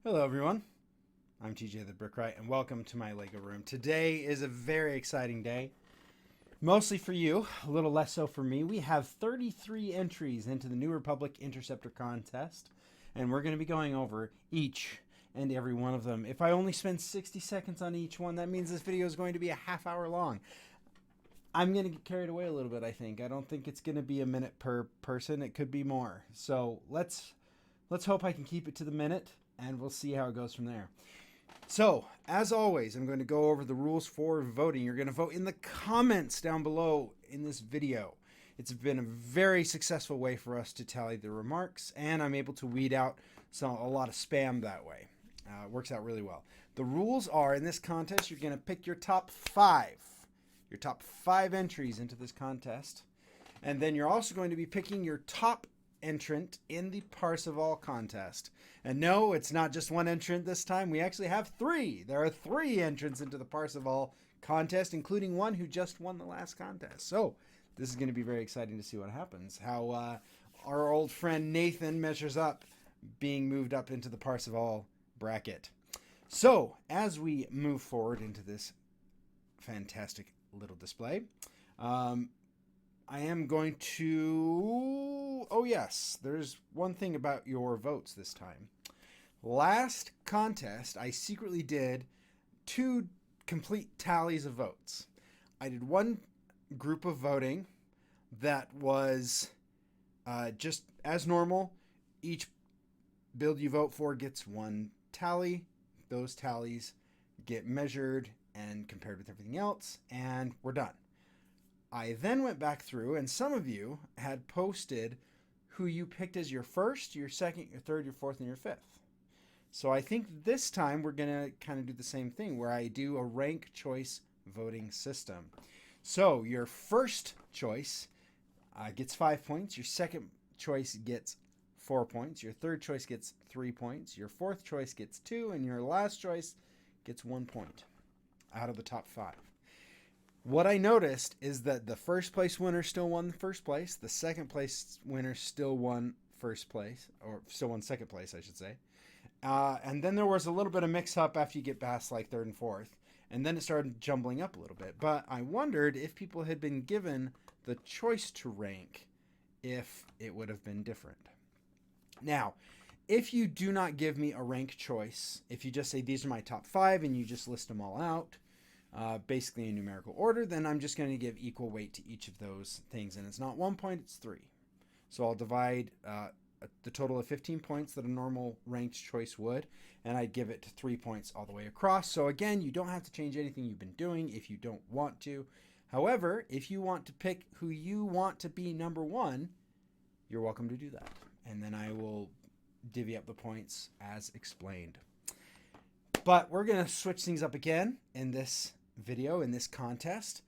Hello everyone, I'm TJ the Brickwright and welcome to my LEGO room. Today is a very exciting day, mostly for you, a little less so for me. We have 33 entries into the New Republic Interceptor Contest, and we're going to be going over each and every one of them. If I only spend 60 seconds on each one, that means this video is going to be a half hour long. I'm going to get carried away a little bit, I think. I don't think it's going to be a minute per person. It could be more. So let's hope I can keep it to the minute, and we'll see how it goes from there. So, as always, I'm going to go over the rules for voting. You're going to vote in the comments down below in this video. It's been a very successful way for us to tally the remarks, and I'm able to weed out a lot of spam that way. It works out really well. The rules are, in this contest, you're going to pick your top five entries into this contest, and then you're also going to be picking your top entrant in the Parseval contest. And no, it's not just one entrant this time. We actually have three. There are three entrants into the Parseval contest, including one who just won the last contest. So this is going to be very exciting to see what happens. How our old friend Nathan measures up, being moved up into the Parseval bracket. So as we move forward into this fantastic little display, I am going to... Oh yes, there's one thing about your votes this time. Last contest, I secretly did 2 complete tallies of votes. I did one group of voting that was just as normal. Each build you vote for gets one tally. Those tallies get measured and compared with everything else, and we're done. I then went back through, and some of you had posted who you picked as your first, your second, your third, your fourth, and your fifth. So I think this time we're going to kind of do the same thing, where I do a rank choice voting system. So your first choice gets 5 points, your second choice gets 4 points, your third choice gets 3 points, your fourth choice gets 2, and your last choice gets 1 point out of the top 5. What I noticed is that the first place winner still won first place. The second place winner still won first place, or still won second place, I should say. And then there was a little bit of mix-up after you get past like third and fourth. And then it started jumbling up a little bit. But I wondered if people had been given the choice to rank, if it would have been different. Now, if you do not give me a rank choice, if you just say these are my top 5 and you just list them all out, basically in numerical order, then I'm just going to give equal weight to each of those things. And it's not 1 point, it's 3. So I'll divide the total of 15 points that a normal ranked choice would, and I'd give it 3 points all the way across. So again, you don't have to change anything you've been doing if you don't want to. However, if you want to pick who you want to be number 1, you're welcome to do that. And then I will divvy up the points as explained. But we're going to switch things up again in this video, in this contest.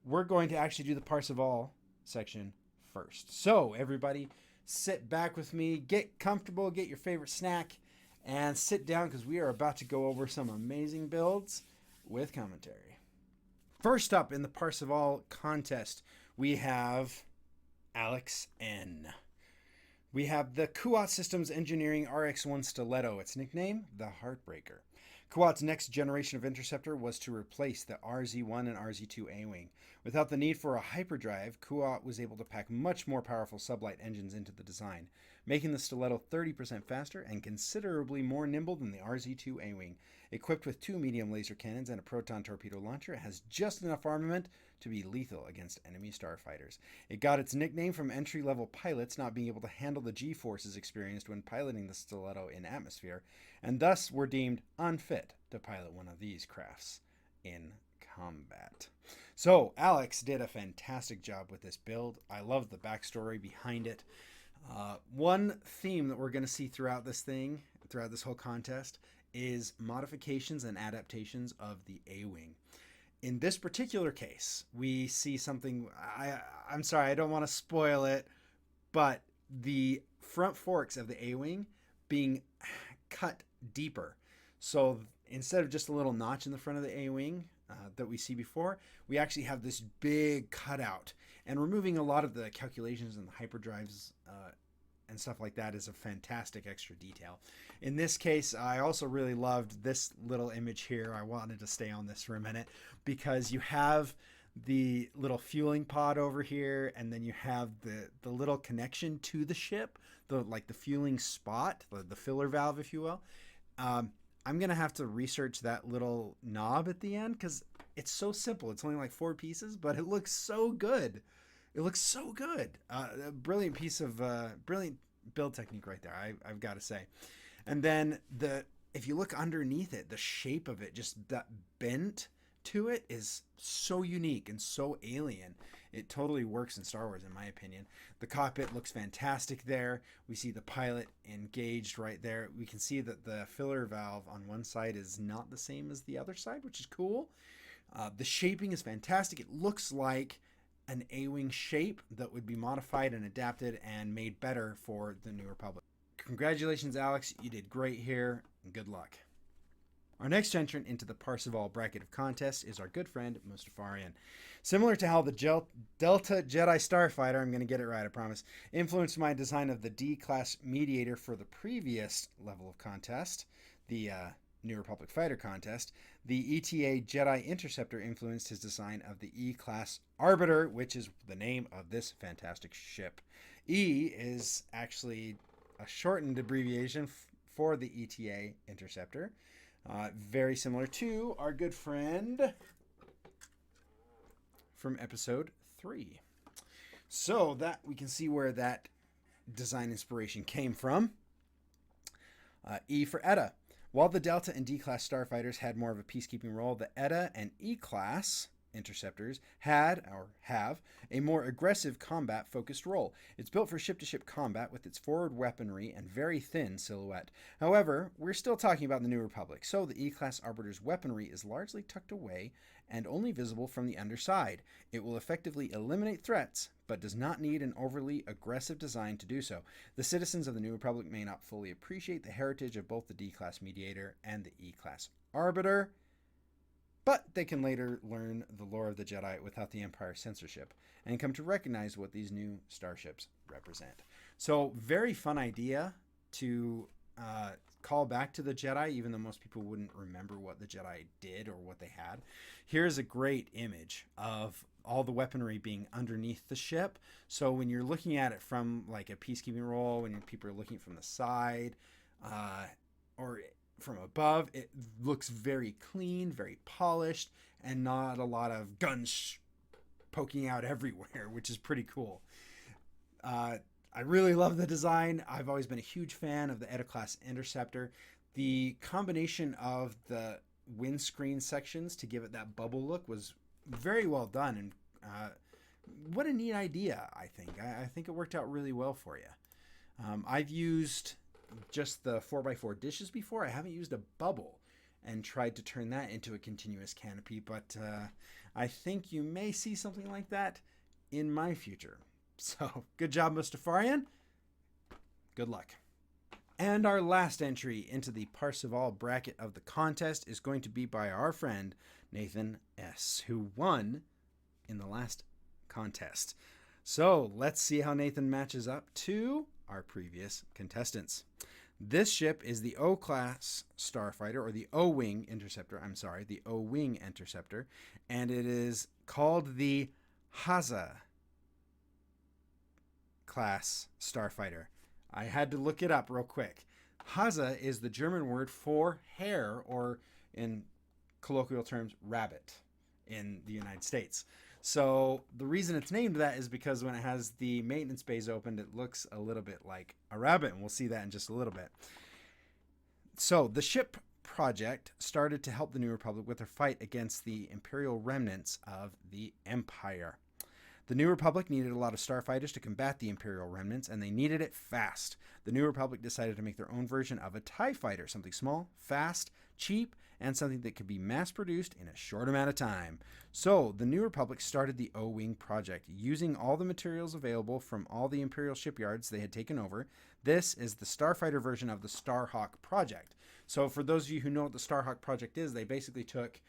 We're going to actually do the Parseval section first. So everybody sit back with me, get comfortable, get your favorite snack, and sit down because we are about to go over some amazing builds with commentary. First up in the Parseval contest, we have Alex N. We have the Kuat Systems Engineering RX-1 Stiletto. Its nickname, the Heartbreaker. Kuat's next generation of interceptor was to replace the RZ-1 and RZ-2 A-Wing. Without the need for a hyperdrive, Kuat was able to pack much more powerful sublight engines into the design, making the Stiletto 30% faster and considerably more nimble than the RZ-2 A-Wing. Equipped with 2 medium laser cannons and a proton torpedo launcher, it has just enough armament to be lethal against enemy starfighters. It got its nickname from entry-level pilots not being able to handle the G-forces experienced when piloting the Stiletto in atmosphere, and thus were deemed unfit to pilot one of these crafts in combat. So Alex did a fantastic job with this build. I love the backstory behind it. One theme that we're going to see throughout this whole contest, is modifications and adaptations of the A-Wing. In this particular case, we see something, I'm sorry, I don't want to spoil it, but the front forks of the A-Wing being cut deeper. So instead of just a little notch in the front of the A-Wing that we see before, we actually have this big cutout, and removing a lot of the calculations and the hyperdrives and stuff like that is a fantastic extra detail. In this case, I also really loved this little image here. I wanted to stay on this for a minute because you have the little fueling pod over here, and then you have the little connection to the ship, the fueling spot, the filler valve, if you will. I'm gonna have to research that little knob at the end because it's so simple. It's only like 4 pieces, but it looks so good. It looks so good. A brilliant piece of brilliant build technique right there, I've got to say. And then if you look underneath it, the shape of it, just that bent to it, is so unique and so alien. It totally works in Star Wars, in my opinion. The cockpit looks fantastic there. We see the pilot engaged right there. We can see that the filler valve on one side is not the same as the other side, which is cool. The shaping is fantastic. It looks like an A-wing shape that would be modified and adapted and made better for the New Republic. Congratulations, Alex. You did great here, and good luck. Our next entrant into the Parseval bracket of contests is our good friend, Mustafaryan. Similar to how the Delta Jedi Starfighter, I'm going to get it right, I promise, influenced my design of the D-Class Mediator for the previous level of contest, the New Republic Fighter contest, the ETA Jedi Interceptor influenced his design of the E-Class Arbiter, which is the name of this fantastic ship. E is actually a shortened abbreviation for the ETA Interceptor. Very similar to our good friend from episode 3. So that we can see where that design inspiration came from. E for ETA. While the Delta and D-Class starfighters had more of a peacekeeping role, the ETA and E-Class interceptors had, or have, a more aggressive combat-focused role. It's built for ship-to-ship combat with its forward weaponry and very thin silhouette. However, we're still talking about the New Republic, so the E-Class Arbiter's weaponry is largely tucked away and only visible from the underside. It will effectively eliminate threats, but does not need an overly aggressive design to do so. The citizens of the New Republic may not fully appreciate the heritage of both the D-Class Mediator and the E-Class Arbiter, but they can later learn the lore of the Jedi without the Empire censorship and come to recognize what these new starships represent. So, very fun idea to call back to the Jedi, even though most people wouldn't remember what the Jedi did or what they had. Here's a great image of all the weaponry being underneath the ship. So when you're looking at it from like a peacekeeping role, when people are looking from the side or from above, it looks very clean, very polished, and not a lot of guns poking out everywhere, which is pretty cool. I really love the design. I've always been a huge fan of the ETA-class Interceptor. The combination of the windscreen sections to give it that bubble look was very well done, and what a neat idea, I think. I think it worked out really well for you. I've used just the 4x4 dishes before. I haven't used a bubble and tried to turn that into a continuous canopy, but I think you may see something like that in my future. So, good job, Mustafaryan. Good luck. And our last entry into the Parseval bracket of the contest is going to be by our friend Nathan S., who won in the last contest. So, let's see how Nathan matches up to our previous contestants. This ship is the O-class starfighter, or the O-wing interceptor. I'm sorry, the O-wing interceptor, and it is called the Haza class starfighter. I had to look it up real quick. Haza is the German word for hare, or in colloquial terms, rabbit in the United States. So the reason it's named that is because when it has the maintenance bays opened, it looks a little bit like a rabbit, and we'll see that in just a little bit. So the ship project started to help the New Republic with their fight against the Imperial remnants of the Empire. The New Republic needed a lot of starfighters to combat the Imperial remnants, and they needed it fast. The New Republic decided to make their own version of a TIE fighter, something small, fast, cheap, and something that could be mass-produced in a short amount of time. So, the New Republic started the O-Wing project, using all the materials available from all the Imperial shipyards they had taken over. This is the starfighter version of the Starhawk project. So, for those of you who know what the Starhawk project is, they basically took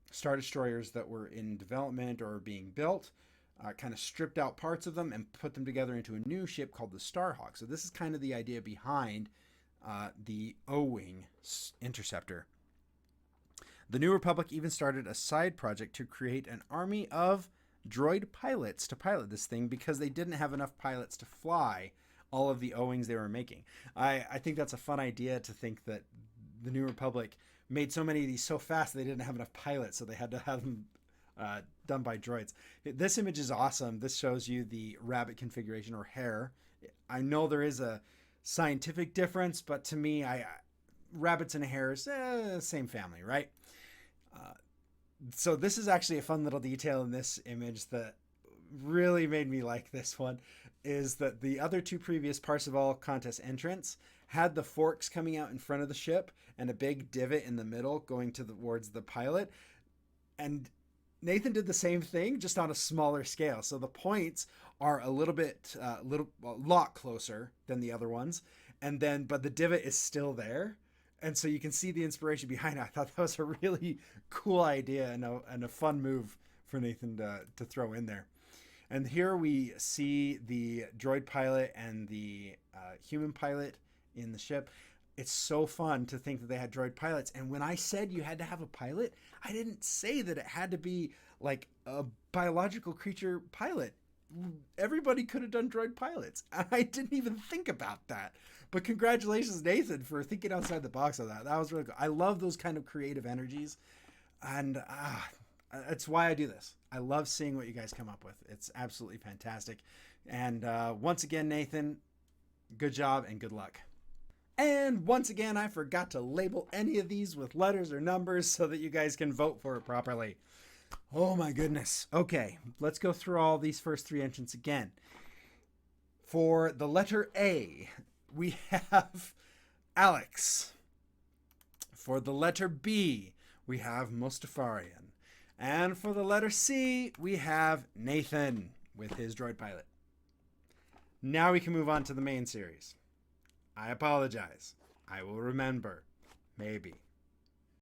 Star Destroyers that were in development or being built, kind of stripped out parts of them and put them together into a new ship called the Starhawk. So this is kind of the idea behind the O-Wing interceptor. The New Republic even started a side project to create an army of droid pilots to pilot this thing because they didn't have enough pilots to fly all of the O-Wings they were making. I think that's a fun idea, to think that the New Republic made so many of these so fast they didn't have enough pilots, so they had to have them done by droids. This image is awesome. This shows you the rabbit configuration, or hare. I know there is a scientific difference, but to me, rabbits and hares, same family, right? So this is actually a fun little detail in this image that really made me like this one, is that the other two previous Parseval contest entrants had the forks coming out in front of the ship and a big divot in the middle going towards the pilot. And Nathan did the same thing, just on a smaller scale. So the points are a lot closer than the other ones. But the divot is still there. And so you can see the inspiration behind it. I thought that was a really cool idea and a fun move for Nathan to throw in there. And here we see the droid pilot and the human pilot in the ship. It's so fun to think that they had droid pilots. And when I said you had to have a pilot, I didn't say that it had to be like a biological creature pilot. Everybody could have done droid pilots. I didn't even think about that. But congratulations, Nathan, for thinking outside the box on that. That was really cool. I love those kind of creative energies. And that's why I do this. I love seeing what you guys come up with. It's absolutely fantastic. And once again, Nathan, good job and good luck. And once again, I forgot to label any of these with letters or numbers so that you guys can vote for it properly. Oh my goodness. Okay, let's go through all these first three entrants again. For the letter A, we have Alex. For the letter B, we have Mustafaryan. And for the letter C, we have Nathan with his droid pilot. Now we can move on to the main series. I apologize. I will remember. Maybe.